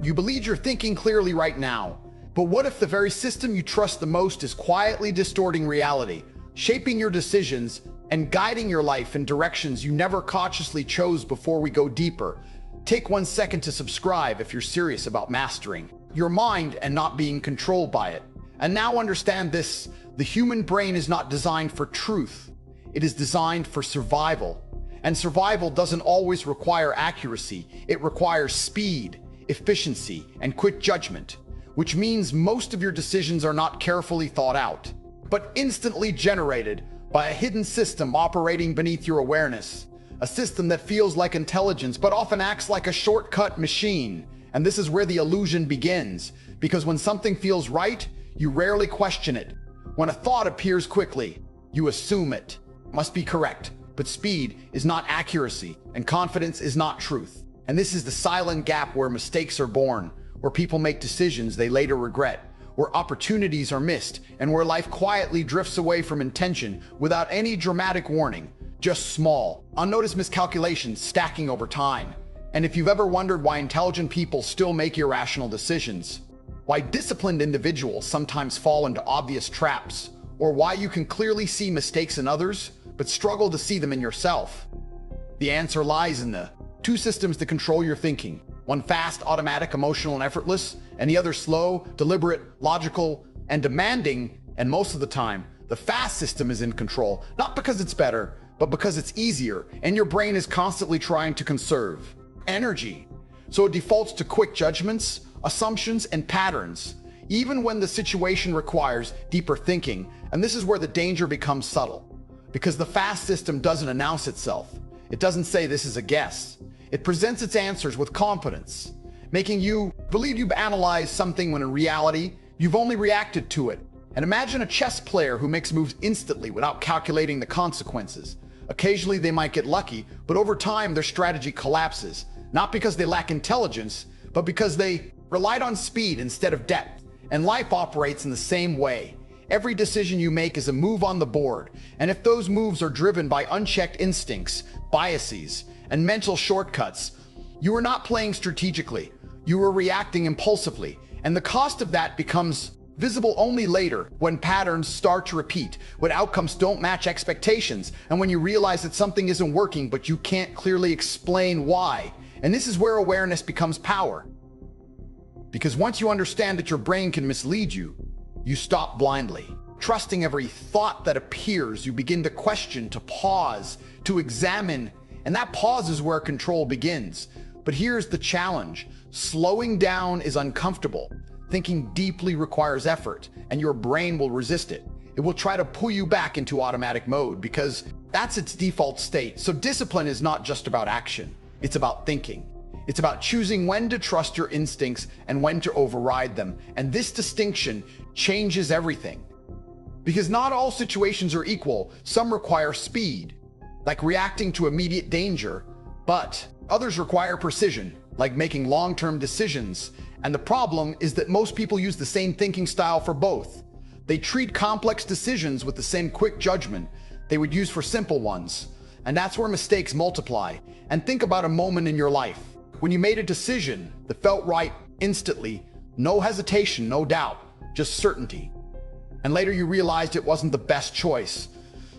You believe you're thinking clearly right now, but what if the very system you trust the most is quietly distorting reality, shaping your decisions, and guiding your life in directions you never consciously chose? Before we go deeper, take 1 second to subscribe if you're serious about mastering your mind and not being controlled by it. And now understand this: the human brain is not designed for truth. It is designed for survival. And survival doesn't always require accuracy. It requires speed, efficiency, and quick judgment, which means most of your decisions are not carefully thought out, but instantly generated by a hidden system operating beneath your awareness. A system that feels like intelligence, but often acts like a shortcut machine. And this is where the illusion begins, because when something feels right, you rarely question it. When a thought appears quickly, you assume it must be correct. But speed is not accuracy, and confidence is not truth. And this is the silent gap where mistakes are born, where people make decisions they later regret, where opportunities are missed, and where life quietly drifts away from intention without any dramatic warning. Just small, unnoticed miscalculations stacking over time. And if you've ever wondered why intelligent people still make irrational decisions, why disciplined individuals sometimes fall into obvious traps, or why you can clearly see mistakes in others but struggle to see them in yourself, the answer lies in the two systems that control your thinking. One fast, automatic, emotional, and effortless, and the other slow, deliberate, logical, and demanding. And most of the time, the fast system is in control, not because it's better, but because it's easier, and your brain is constantly trying to conserve energy. So it defaults to quick judgments, assumptions, and patterns, even when the situation requires deeper thinking. And this is where the danger becomes subtle, because the fast system doesn't announce itself. It doesn't say this is a guess. It presents its answers with confidence, making you believe you've analyzed something when in reality, you've only reacted to it. And imagine a chess player who makes moves instantly without calculating the consequences. Occasionally they might get lucky, but over time their strategy collapses, not because they lack intelligence, but because they relied on speed instead of depth. And life operates in the same way. Every decision you make is a move on the board, and if those moves are driven by unchecked instincts, biases, and mental shortcuts, you are not playing strategically. You are reacting impulsively, and the cost of that becomes visible only later, when patterns start to repeat, when outcomes don't match expectations, and when you realize that something isn't working but you can't clearly explain why. And this is where awareness becomes power. Because once you understand that your brain can mislead you, you stop blindly trusting every thought that appears. You begin to question, to pause, to examine, and that pause is where control begins. But here's the challenge: slowing down is uncomfortable. Thinking deeply requires effort, and your brain will resist it. It will try to pull you back into automatic mode because that's its default state. So discipline is not just about action, it's about thinking. It's about choosing when to trust your instincts and when to override them. And this distinction changes everything. Because not all situations are equal. Some require speed, like reacting to immediate danger, but others require precision, like making long-term decisions. And the problem is that most people use the same thinking style for both. They treat complex decisions with the same quick judgment they would use for simple ones. And that's where mistakes multiply. And think about a moment in your life when you made a decision that felt right instantly, no hesitation, no doubt, just certainty. And later you realized it wasn't the best choice.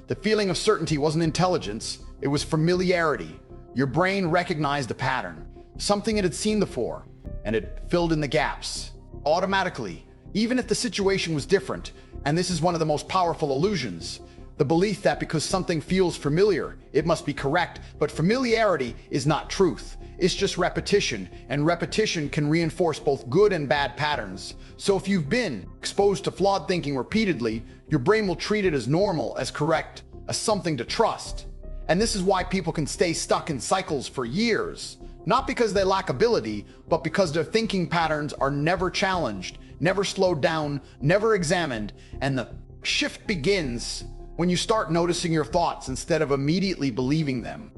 The feeling of certainty wasn't intelligence, it was familiarity. Your brain recognized a pattern, something it had seen before, and it filled in the gaps automatically, even if the situation was different. And this is one of the most powerful illusions. The belief that because something feels familiar, it must be correct. But familiarity is not truth. It's just repetition, and repetition can reinforce both good and bad patterns. So if you've been exposed to flawed thinking repeatedly, your brain will treat it as normal, as correct, as something to trust. And this is why people can stay stuck in cycles for years. Not because they lack ability, but because their thinking patterns are never challenged, never slowed down, never examined. And the shift begins when you start noticing your thoughts instead of immediately believing them.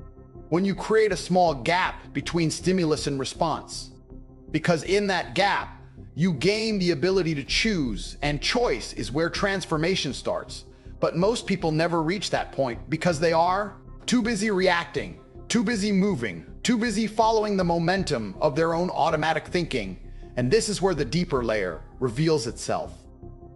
When you create a small gap between stimulus and response. Because in that gap, you gain the ability to choose, and choice is where transformation starts. But most people never reach that point because they are too busy reacting, too busy moving, too busy following the momentum of their own automatic thinking. And this is where the deeper layer reveals itself.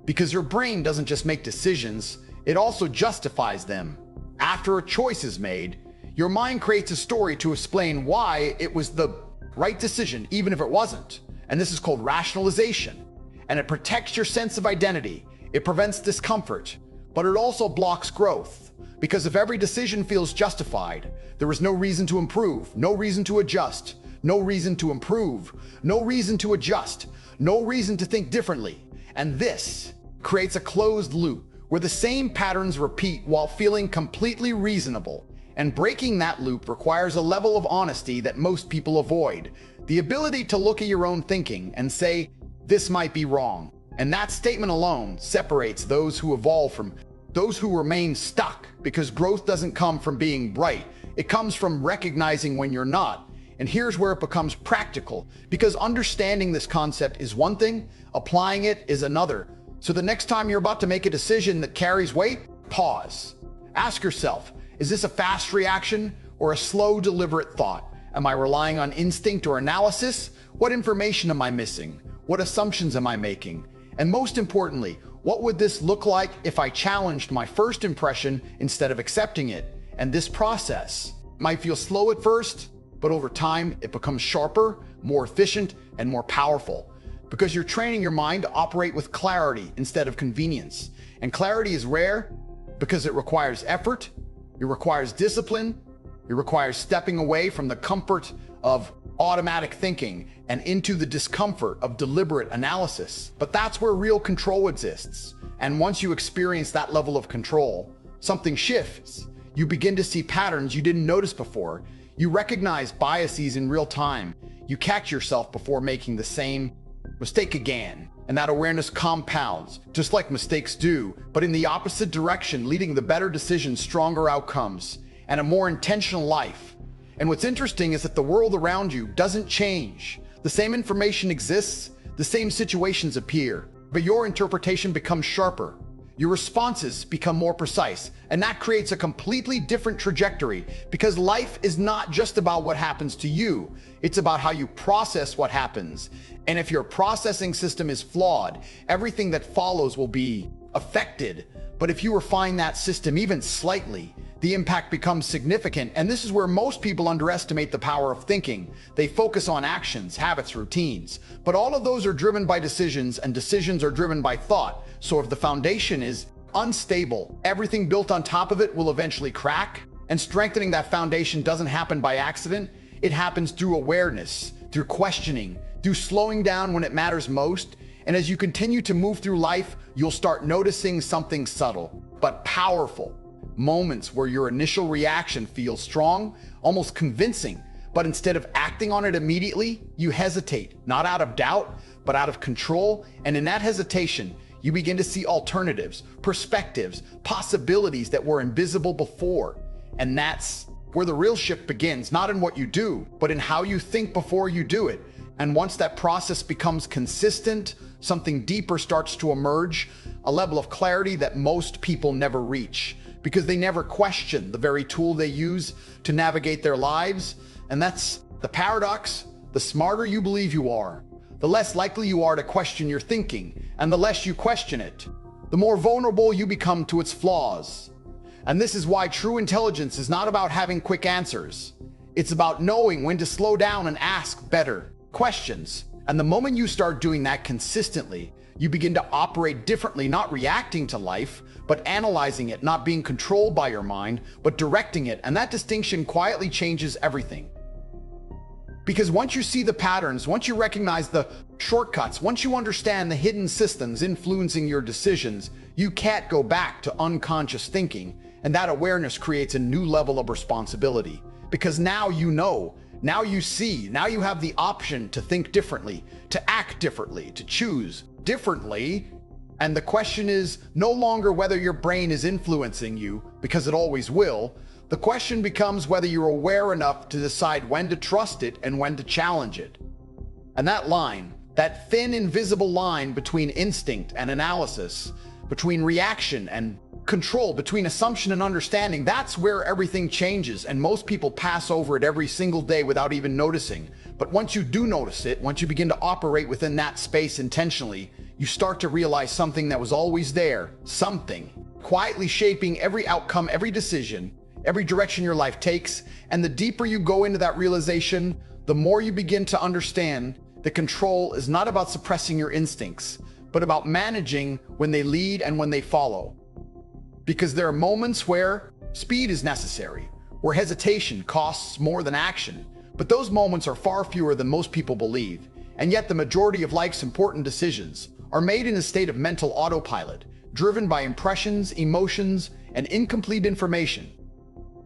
Because your brain doesn't just make decisions, it also justifies them. After a choice is made, your mind creates a story to explain why it was the right decision, even if it wasn't. And this is called rationalization. And it protects your sense of identity. It prevents discomfort, but it also blocks growth. Because if every decision feels justified, there is no reason to improve, no reason to adjust, no reason to improve, no reason to adjust, no reason to think differently. And this creates a closed loop where the same patterns repeat while feeling completely reasonable. And breaking that loop requires a level of honesty that most people avoid. The ability to look at your own thinking and say, this might be wrong. And that statement alone separates those who evolve from those who remain stuck, because growth doesn't come from being right. It comes from recognizing when you're not. And here's where it becomes practical, because understanding this concept is one thing, applying it is another. So the next time you're about to make a decision that carries weight, pause. Ask yourself, is this a fast reaction or a slow, deliberate thought? Am I relying on instinct or analysis? What information am I missing? What assumptions am I making? And most importantly, what would this look like if I challenged my first impression instead of accepting it? And this process might feel slow at first, but over time it becomes sharper, more efficient, and more powerful. Because you're training your mind to operate with clarity instead of convenience. And clarity is rare because it requires effort, it requires discipline, it requires stepping away from the comfort of automatic thinking and into the discomfort of deliberate analysis. But that's where real control exists. And once you experience that level of control, something shifts. You begin to see patterns you didn't notice before. You recognize biases in real time. You catch yourself before making the same mistake again. And that awareness compounds, just like mistakes do, but in the opposite direction, leading to better decisions, stronger outcomes, and a more intentional life. And what's interesting is that the world around you doesn't change. The same information exists, the same situations appear, but your interpretation becomes sharper. Your responses become more precise, and that creates a completely different trajectory, because life is not just about what happens to you, it's about how you process what happens. And if your processing system is flawed, everything that follows will be affected. But if you refine that system even slightly, the impact becomes significant. And this is where most people underestimate the power of thinking. They focus on actions, habits, routines, but all of those are driven by decisions, and decisions are driven by thought. So if the foundation is unstable, everything built on top of it will eventually crack. And strengthening that foundation doesn't happen by accident. It happens through awareness, through questioning, through slowing down when it matters most. And as you continue to move through life, you'll start noticing something subtle but powerful. Moments where your initial reaction feels strong, almost convincing, but instead of acting on it immediately, you hesitate, not out of doubt, but out of control. And in that hesitation, you begin to see alternatives, perspectives, possibilities that were invisible before. And that's where the real shift begins, not in what you do, but in how you think before you do it. And once that process becomes consistent, something deeper starts to emerge, a level of clarity that most people never reach, because they never question the very tool they use to navigate their lives. And that's the paradox. The smarter you believe you are, the less likely you are to question your thinking. And the less you question it, the more vulnerable you become to its flaws. And this is why true intelligence is not about having quick answers. It's about knowing when to slow down and ask better questions. And the moment you start doing that consistently, you begin to operate differently, not reacting to life, but analyzing it, not being controlled by your mind, but directing it. And that distinction quietly changes everything. Because once you see the patterns, once you recognize the shortcuts, once you understand the hidden systems influencing your decisions, you can't go back to unconscious thinking. And that awareness creates a new level of responsibility. Because now you know, now you see, now you have the option to think differently, to act differently, to choose differently. And the question is no longer whether your brain is influencing you, because it always will. The question becomes whether you're aware enough to decide when to trust it and when to challenge it. And that line, that thin, invisible line between instinct and analysis, between reaction and control, between assumption and understanding, that's where everything changes. And most people pass over it every single day without even noticing. But once you do notice it, once you begin to operate within that space intentionally, you start to realize something that was always there, something quietly shaping every outcome, every decision, every direction your life takes. And the deeper you go into that realization, the more you begin to understand that control is not about suppressing your instincts, but about managing when they lead and when they follow. Because there are moments where speed is necessary, where hesitation costs more than action. But those moments are far fewer than most people believe. And yet the majority of life's important decisions are made in a state of mental autopilot, driven by impressions, emotions, and incomplete information.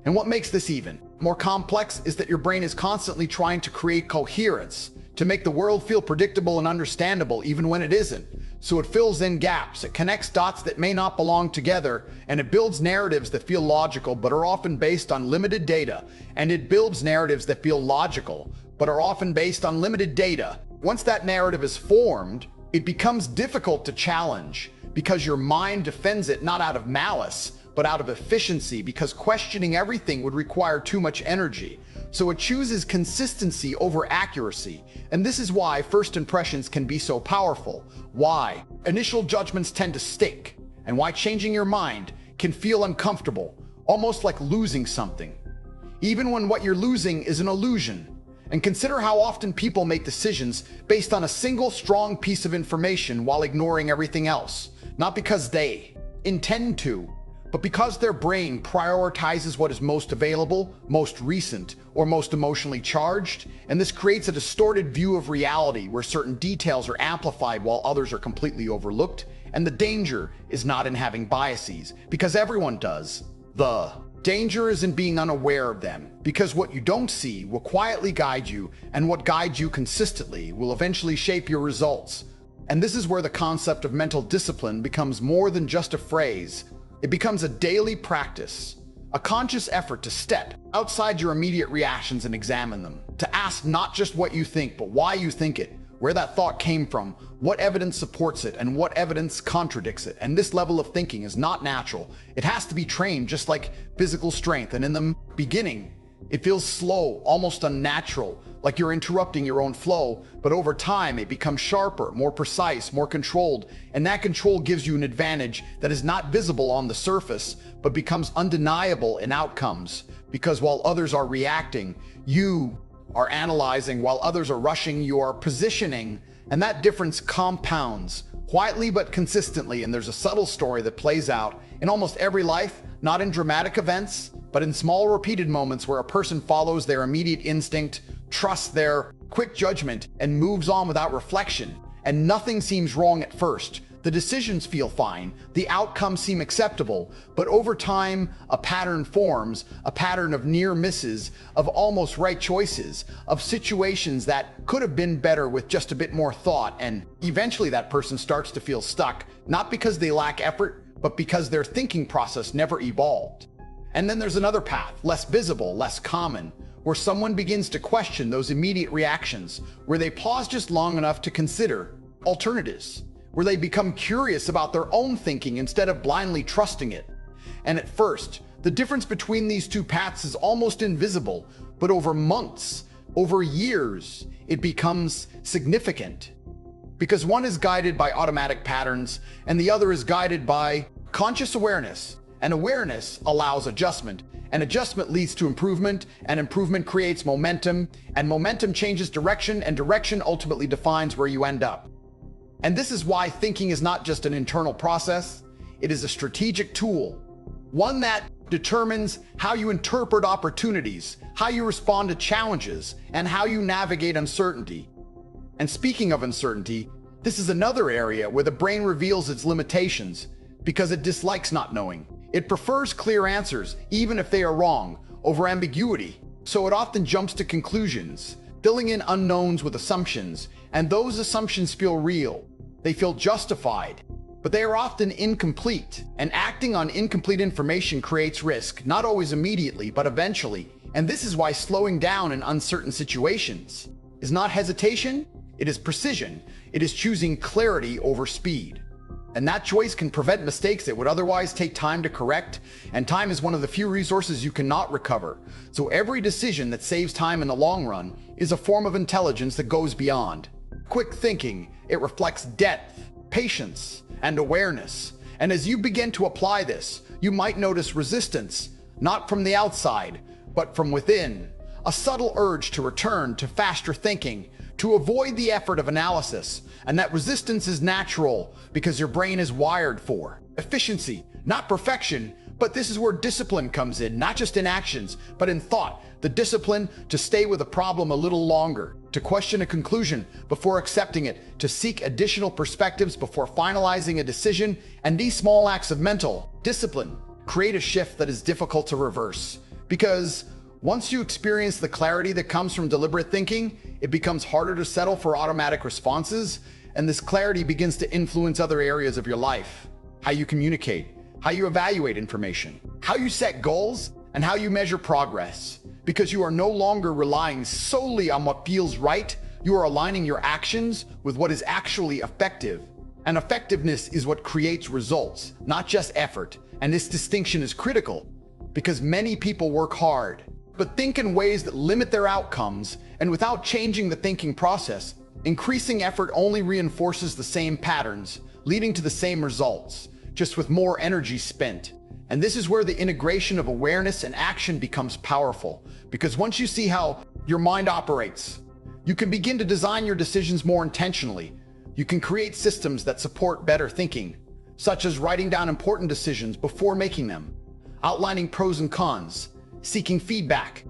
And what makes this even more complex is that your brain is constantly trying to create coherence, to make the world feel predictable and understandable even when it isn't. So it fills in gaps, it connects dots that may not belong together, and it builds narratives that feel logical but are often based on limited data. And it builds narratives that feel logical but are often based on limited data. Once that narrative is formed, it becomes difficult to challenge because your mind defends it not out of malice, but out of efficiency, because questioning everything would require too much energy. So it chooses consistency over accuracy. And this is why first impressions can be so powerful, why initial judgments tend to stick, and why changing your mind can feel uncomfortable, almost like losing something, even when what you're losing is an illusion. And consider how often people make decisions based on a single strong piece of information while ignoring everything else, not because they intend to, but because their brain prioritizes what is most available, most recent, or most emotionally charged. And this creates a distorted view of reality where certain details are amplified while others are completely overlooked. And the danger is not in having biases, because everyone does. The danger is in being unaware of them, because what you don't see will quietly guide you, and what guides you consistently will eventually shape your results. And this is where the concept of mental discipline becomes more than just a phrase. It becomes a daily practice, a conscious effort to step outside your immediate reactions and examine them, to ask not just what you think, but why you think it, where that thought came from, what evidence supports it, and what evidence contradicts it. And this level of thinking is not natural. It has to be trained, just like physical strength. And in the beginning, it feels slow, almost unnatural, like you're interrupting your own flow. But over time, it becomes sharper, more precise, more controlled. And that control gives you an advantage that is not visible on the surface, but becomes undeniable in outcomes. Because while others are reacting, you are analyzing. While others are rushing, you are positioning. And that difference compounds quietly but consistently. And there's a subtle story that plays out in almost every life, not in dramatic events, but in small repeated moments where a person follows their immediate instinct, trusts their quick judgment, and moves on without reflection. And nothing seems wrong at first. The decisions feel fine, the outcomes seem acceptable, but over time, a pattern forms, a pattern of near misses, of almost right choices, of situations that could have been better with just a bit more thought. And eventually that person starts to feel stuck, not because they lack effort, but because their thinking process never evolved. And then there's another path, less visible, less common, where someone begins to question those immediate reactions, where they pause just long enough to consider alternatives, where they become curious about their own thinking instead of blindly trusting it. And at first, the difference between these two paths is almost invisible, but over months, over years, it becomes significant. Because one is guided by automatic patterns, and the other is guided by conscious awareness. And awareness allows adjustment, and adjustment leads to improvement, and improvement creates momentum, and momentum changes direction, and direction ultimately defines where you end up. And this is why thinking is not just an internal process, it is a strategic tool, one that determines how you interpret opportunities, how you respond to challenges, and how you navigate uncertainty. And speaking of uncertainty, this is another area where the brain reveals its limitations, because it dislikes not knowing. It prefers clear answers, even if they are wrong, over ambiguity. So it often jumps to conclusions, filling in unknowns with assumptions, and those assumptions feel real. They feel justified, but they are often incomplete. And acting on incomplete information creates risk, not always immediately, but eventually. And this is why slowing down in uncertain situations is not hesitation, it is precision. It is choosing clarity over speed. And that choice can prevent mistakes that would otherwise take time to correct, and time is one of the few resources you cannot recover. So every decision that saves time in the long run is a form of intelligence that goes beyond quick thinking. It reflects depth, patience, and awareness. And as you begin to apply this, you might notice resistance, not from the outside, but from within. A subtle urge to return to faster thinking, to avoid the effort of analysis. And that resistance is natural because your brain is wired for efficiency, not perfection. But this is where discipline comes in, not just in actions, but in thought. The discipline to stay with a problem a little longer, to question a conclusion before accepting it, to seek additional perspectives before finalizing a decision. And these small acts of mental discipline create a shift that is difficult to reverse. Because once you experience the clarity that comes from deliberate thinking, it becomes harder to settle for automatic responses. And this clarity begins to influence other areas of your life. How you communicate, how you evaluate information, how you set goals, and how you measure progress. Because you are no longer relying solely on what feels right, you are aligning your actions with what is actually effective. And effectiveness is what creates results, not just effort. And this distinction is critical because many people work hard, but think in ways that limit their outcomes. And without changing the thinking process, increasing effort only reinforces the same patterns, leading to the same results, just with more energy spent. And this is where the integration of awareness and action becomes powerful. Because once you see how your mind operates, you can begin to design your decisions more intentionally. You can create systems that support better thinking, such as writing down important decisions before making them, outlining pros and cons, seeking feedback,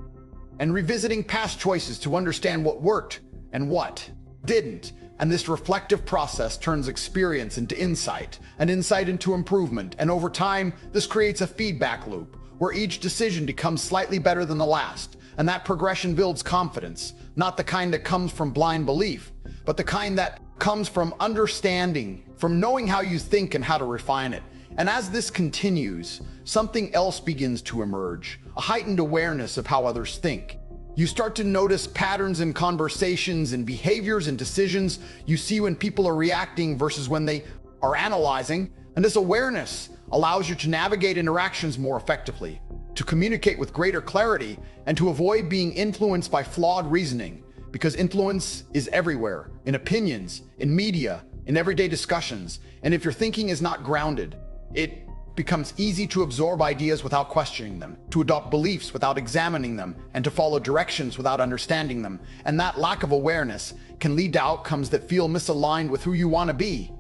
and revisiting past choices to understand what worked and what didn't. And this reflective process turns experience into insight, and insight into improvement. And over time, this creates a feedback loop where each decision becomes slightly better than the last. And that progression builds confidence, not the kind that comes from blind belief, but the kind that comes from understanding, from knowing how you think and how to refine it. And as this continues, something else begins to emerge, a heightened awareness of how others think. You start to notice patterns in conversations and behaviors and decisions. You see when people are reacting versus when they are analyzing. And this awareness allows you to navigate interactions more effectively, to communicate with greater clarity, and to avoid being influenced by flawed reasoning. Because influence is everywhere, in opinions, in media, in everyday discussions. And if your thinking is not grounded, it becomes easy to absorb ideas without questioning them, to adopt beliefs without examining them, and to follow directions without understanding them. And that lack of awareness can lead to outcomes that feel misaligned with who you want to be.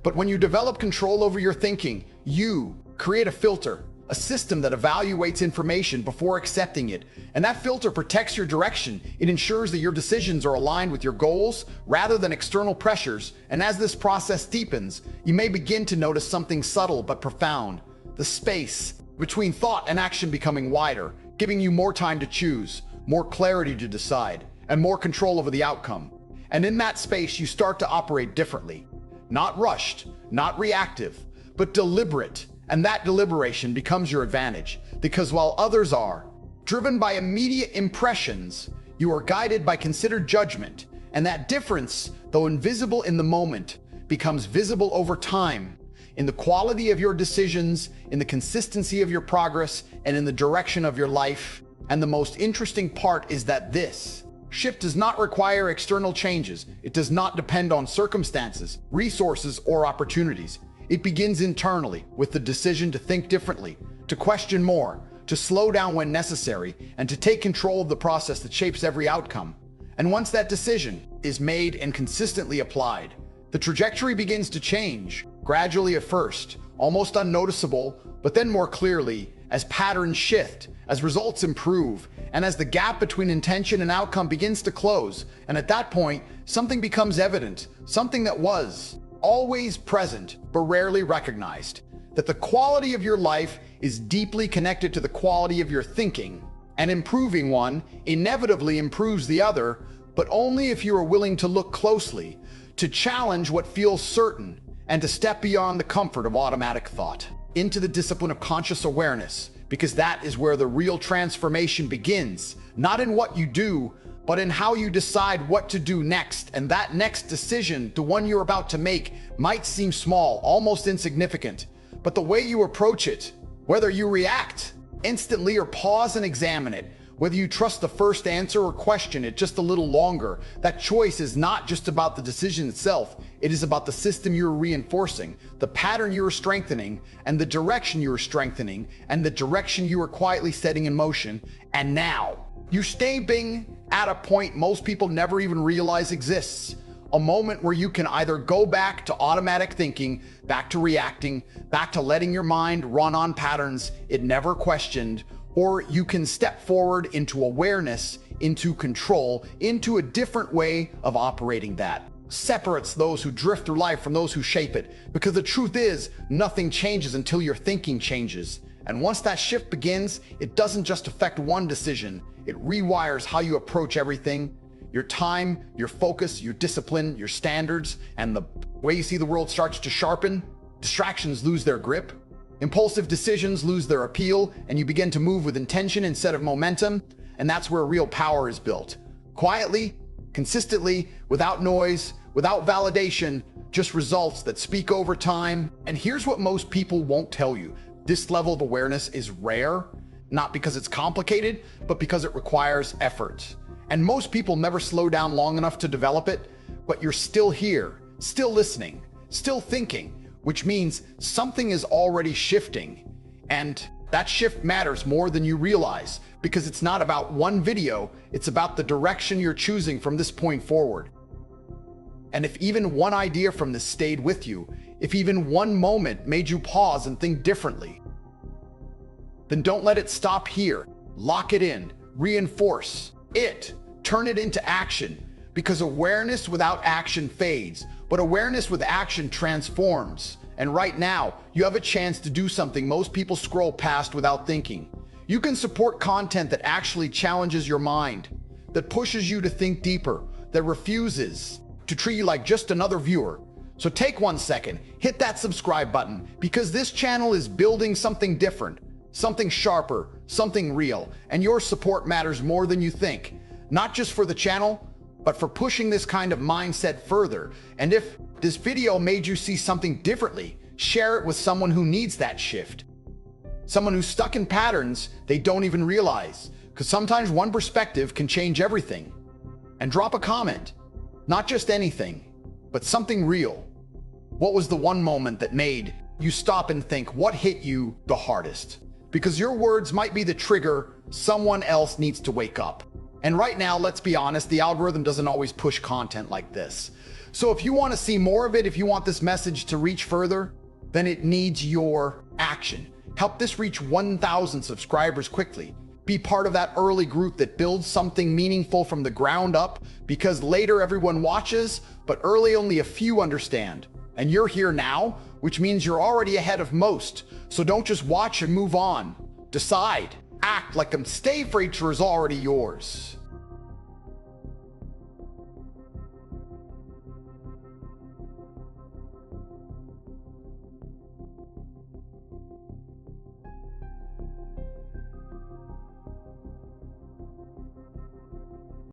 But when you develop control over your thinking, you create a filter, a system that evaluates information before accepting it. And that filter protects your direction. It ensures that your decisions are aligned with your goals rather than external pressures. And as this process deepens, you may begin to notice something subtle but profound. The space between thought and action becoming wider, giving you more time to choose, more clarity to decide, and more control over the outcome. And in that space, you start to operate differently. Not rushed, not reactive, but deliberate. And that deliberation becomes your advantage, because while others are driven by immediate impressions, you are guided by considered judgment. And that difference, though invisible in the moment, becomes visible over time, in the quality of your decisions, in the consistency of your progress, and in the direction of your life. And the most interesting part is that this shift does not require external changes. It does not depend on circumstances, resources, or opportunities. It begins internally with the decision to think differently, to question more, to slow down when necessary, and to take control of the process that shapes every outcome. And once that decision is made and consistently applied, the trajectory begins to change, gradually at first, almost unnoticeable, but then more clearly as patterns shift, as results improve, and as the gap between intention and outcome begins to close. And at that point, something becomes evident, something that was always present but rarely recognized, that the quality of your life is deeply connected to the quality of your thinking, and improving one inevitably improves the other, but only if you are willing to look closely, to challenge what feels certain, and to step beyond the comfort of automatic thought into the discipline of conscious awareness, because that is where the real transformation begins, not in what you do, but in how you decide what to do next. And that next decision, the one you're about to make, might seem small, almost insignificant, but the way you approach it, whether you react instantly or pause and examine it, Whether you trust the first answer or question it just a little longer, that choice is not just about the decision itself. It is about the system you're reinforcing, the pattern you're strengthening, and the direction you're strengthening, and the direction you are quietly setting in motion. And now, you're staying at a point most people never even realize exists. A moment where you can either go back to automatic thinking, back to reacting, back to letting your mind run on patterns it never questioned, or you can step forward into awareness, into control, into a different way of operating that. Separates those who drift through life from those who shape it. Because the truth is, nothing changes until your thinking changes. And once that shift begins, it doesn't just affect one decision. It rewires how you approach everything. Your time, your focus, your discipline, your standards, and the way you see the world starts to sharpen. Distractions lose their grip. Impulsive decisions lose their appeal, and you begin to move with intention instead of momentum. And that's where real power is built. Quietly, consistently, without noise, without validation, just results that speak over time. And here's what most people won't tell you. This level of awareness is rare, not because it's complicated, but because it requires effort. And most people never slow down long enough to develop it, but you're still here, still listening, still thinking, which means something is already shifting. And that shift matters more than you realize, because it's not about one video, it's about the direction you're choosing from this point forward. And if even one idea from this stayed with you, if even one moment made you pause and think differently, then don't let it stop here. Lock it in, reinforce it, turn it into action, because awareness without action fades, but awareness with action transforms. And right now, you have a chance to do something most people scroll past without thinking. You can support content that actually challenges your mind, that pushes you to think deeper, that refuses to treat you like just another viewer. So take 1 second, hit that subscribe button, because this channel is building something different, something sharper, something real, and your support matters more than you think. Not just for the channel, but for pushing this kind of mindset further. And if this video made you see something differently, share it with someone who needs that shift. Someone who's stuck in patterns they don't even realize. Because sometimes one perspective can change everything. And drop a comment. Not just anything, but something real. What was the one moment that made you stop and think, what hit you the hardest? Because your words might be the trigger someone else needs to wake up. And right now, let's be honest, the algorithm doesn't always push content like this. So if you want to see more of it, if you want this message to reach further, then it needs your action. Help this reach 1,000 subscribers quickly. Be part of that early group that builds something meaningful from the ground up, because later everyone watches, but early only a few understand. And you're here now, which means you're already ahead of most. So don't just watch and move on. Decide. Act like the stage future is already yours.